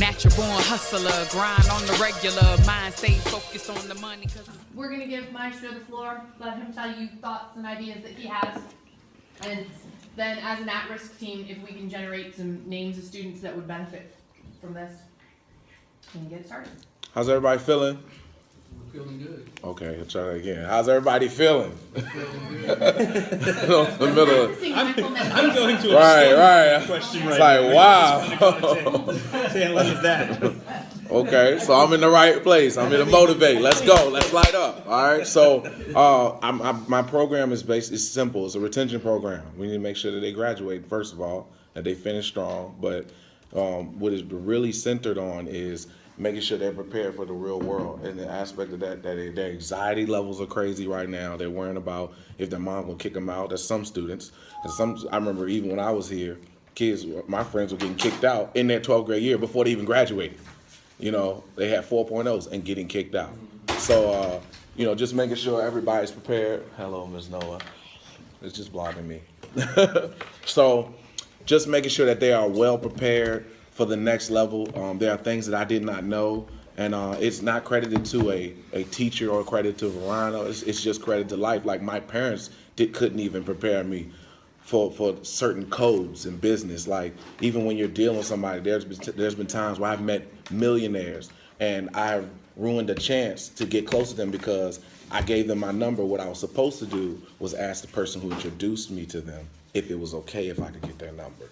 natural born hustler, grind on the regular, mind stay focused on the money. We're going to give Maestro the floor, let him tell you thoughts and ideas that he has, and then as an at-risk team, if we can generate some names of students that would benefit from this, we can get started. How's everybody feeling? We're feeling good. Okay, let's try that again. How's everybody feeling? Feeling good. The middle of, I'm going to right. question It's right like, now. wow. Say look at that. Okay, so I'm in the right place. I'm here to motivate. Let's go. Let's light up. All right. So, my program is simple. It's a retention program. We need to make sure that they graduate first of all, that they finish strong. But what is really centered on is making sure they're prepared for the real world. And the aspect of that their anxiety levels are crazy right now. They're worrying about if their mom will kick them out. There's some students. I remember even when I was here, my friends were getting kicked out in their 12th grade year before they even graduated. You know, they had 4.0s and getting kicked out. So, just making sure everybody's prepared. Hello, Ms. Noah. It's just blocking me. So, just making sure that they are well prepared for the next level. There are things that I did not know, and it's not credited to a teacher or credit to Varina. It's just credit to life. Like my parents couldn't even prepare me for certain codes in business. Like even when you're dealing with somebody, there's been times where I've met millionaires and I've ruined a chance to get close to them because I gave them my number. What I was supposed to do was ask the person who introduced me to them if it was okay if I could get their number.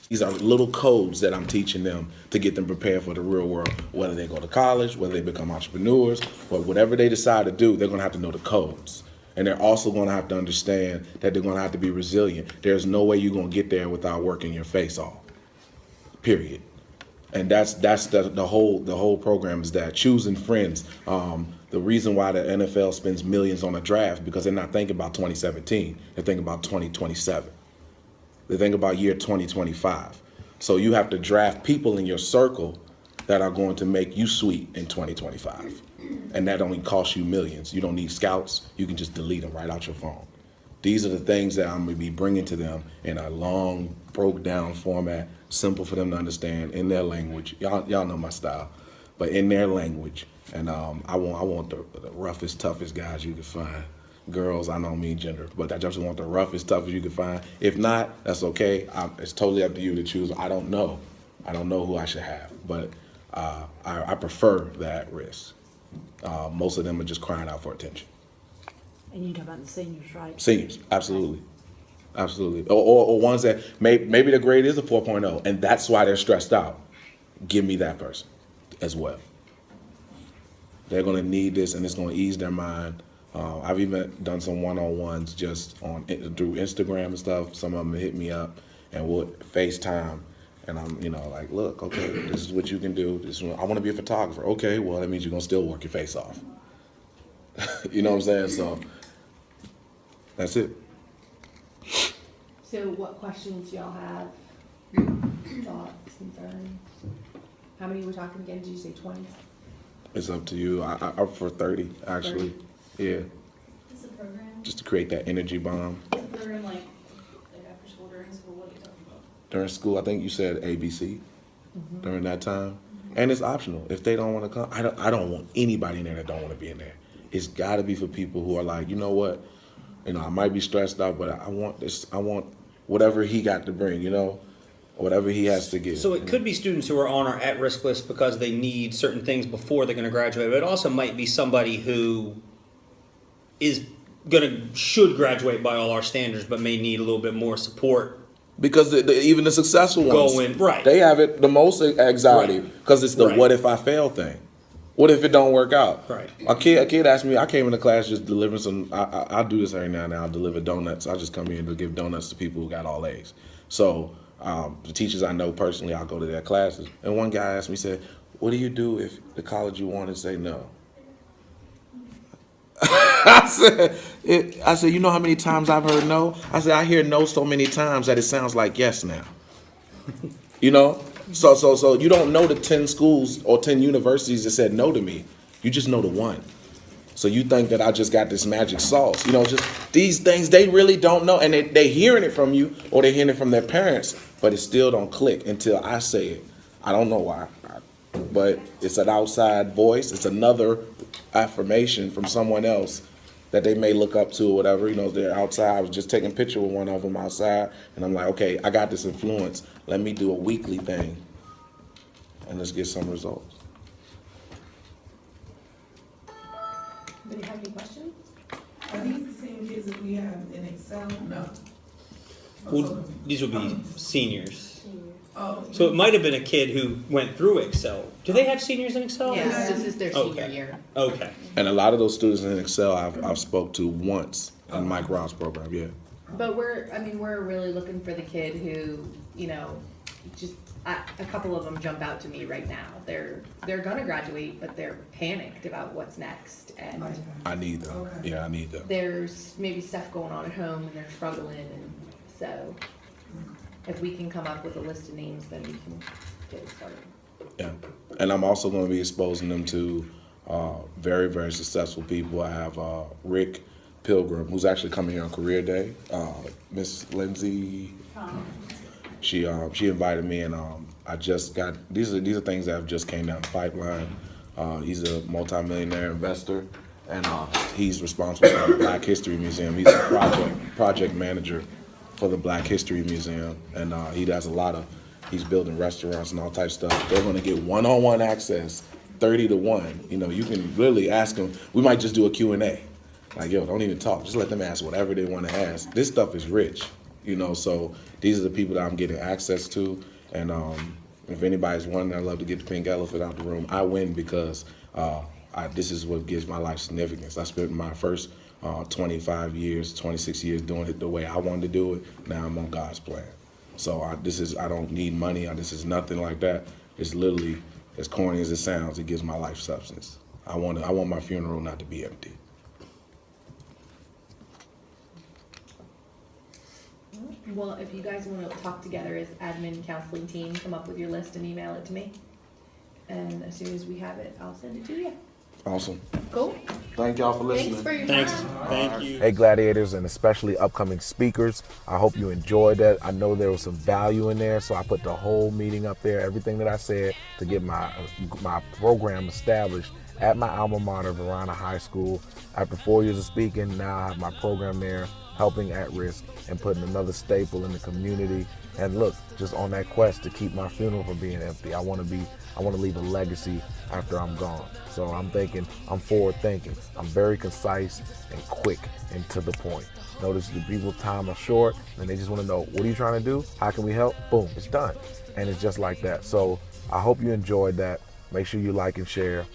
These are little codes that I'm teaching them to get them prepared for the real world, whether they go to college, whether they become entrepreneurs, but whatever they decide to do, they're gonna have to know the codes. And they're also going to have to understand that they're going to have to be resilient. There's no way you're going to get there without working your face off. Period. And that's the whole program is that choosing friends. The reason why the NFL spends millions on a draft because they're not thinking about 2017. They're thinking about 2027. They think about year 2025. So you have to draft people in your circle that are going to make you sweet in 2025. And that only costs you millions. You don't need scouts. You can just delete them right out your phone. These are the things that I'm going to be bringing to them in a long, broke down format, simple for them to understand in their language. Y'all know my style, but in their language. And I want the roughest, toughest guys you can find. Girls, I don't mean gender, but I just want the roughest, toughest you can find. If not, that's okay. It's totally up to you to choose. I don't know who I should have, but I prefer that risk. Most of them are just crying out for attention. And you talk about the seniors, right? Seniors, absolutely. Absolutely. Or ones that maybe the grade is a 4.0, and that's why they're stressed out. Give me that person as well. They're going to need this, and it's going to ease their mind. I've even done some one-on-ones just through Instagram and stuff. Some of them hit me up, and we'll FaceTime. And I'm, like, look, okay, this is what you can do. I want to be a photographer. Okay, well, that means you're going to still work your face off. You know what I'm saying? So that's it. So what questions do y'all have? Thoughts, concerns? How many were talking again? Did you say 20? It's up to you. I'm for 30, actually. 30? Yeah. Is the program? Just to create that energy bomb. Is the program like after school, during school? What are you talking about? During school, I think you said ABC during that time. And it's optional. If they don't want to come, I don't want anybody in there that don't want to be in there. It's got to be for people who are like, you know what? I might be stressed out, but I want this. I want whatever he got to bring, whatever he has to give. So it could be students who are on our at-risk list because they need certain things before they're going to graduate, but it also might be somebody who should graduate by all our standards, but may need a little bit more support. Because even the successful ones, right. They have it the most anxiety because it's the Right. what if I fail thing. What if it don't work out? Right. A kid asked me, I came into class just delivering some, I do this every now and then, I'll deliver donuts. I just come here to give donuts to people who got all A's. So the teachers I know personally, I'll go to their classes. And one guy asked me, said, what do you do if the college you want to say no? I said, you know how many times I've heard no? I said, I hear no so many times that it sounds like yes now. So you don't know the 10 schools or 10 universities that said no to me. You just know the one. So you think that I just got this magic sauce. Just these things they really don't know. And they hearing it from you or they're hearing it from their parents, but it still don't click until I say it. I don't know why. but it's an outside voice. It's another affirmation from someone else that they may look up to or whatever. You know, they're outside. I was just taking a picture with one of them outside, and I'm like, okay, I got this influence. Let me do a weekly thing, and let's get some results. Do you have any questions? Are these the same kids that we have in Excel? No. Well, these would be seniors. Oh. So it might have been a kid who went through Excel. Do they have seniors in Excel? Yes, this is their senior Okay. year. Okay. And a lot of those students in Excel I've spoke to once in Mike Ross program, yeah. But we're really looking for the kid who, you know, just, a couple of them jump out to me right now. They're gonna graduate, but they're panicked about what's next. And I need them. Okay. Yeah, I need them. there's maybe stuff going on at home and they're struggling, and so if we can come up with a list of names, then we can get it started. Yeah, and I'm also going to be exposing them to very, very successful people. I have Rick Pilgrim, who's actually coming here on Career Day. Miss Lindsay, she invited me, and I just got these are things that have just came down the pipeline. He's a multimillionaire investor, and he's responsible for the Black History Museum. He's a project manager for the Black History Museum, and he does a lot of. He's building restaurants and all types of stuff. They're going to get one-on-one access, 30-to-1. You know, you can really ask them. We might just do a Q&A. Like, yo, don't even talk. Just let them ask whatever they want to ask. This stuff is rich, you know. So these are the people that I'm getting access to. And if anybody's wondering, I'd love to get the pink elephant out the room. I win because this is what gives my life significance. I spent my first 25 years, 26 years doing it the way I wanted to do it. Now I'm on God's plan. So I don't need money. This is nothing like that. It's literally, as corny as it sounds, it gives my life substance. I want my funeral not to be empty. Well, if you guys want to talk together as admin counseling team, come up with your list and email it to me. And as soon as we have it, I'll send it to you. Awesome. Cool. Thank y'all for listening. Thanks for your Thanks. time. Thank you. Hey, gladiators, and especially upcoming speakers. I hope you enjoyed that. I know there was some value in there, so I put the whole meeting up there, everything that I said to get my program established at my alma mater, Varina High School. After 4 years of speaking, now I have my program there, helping at risk and putting another staple in the community. And look, just on that quest to keep my funeral from being empty. I want to leave a legacy after I'm gone. So I'm forward thinking. I'm very concise and quick and to the point. Notice the people's time are short and they just want to know, what are you trying to do? How can we help? Boom, it's done. And it's just like that. So I hope you enjoyed that. Make sure you like and share.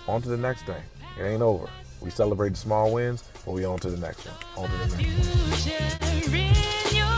On to the next thing. It ain't over. We celebrate the small wins, but we on to the next one. On to the next one.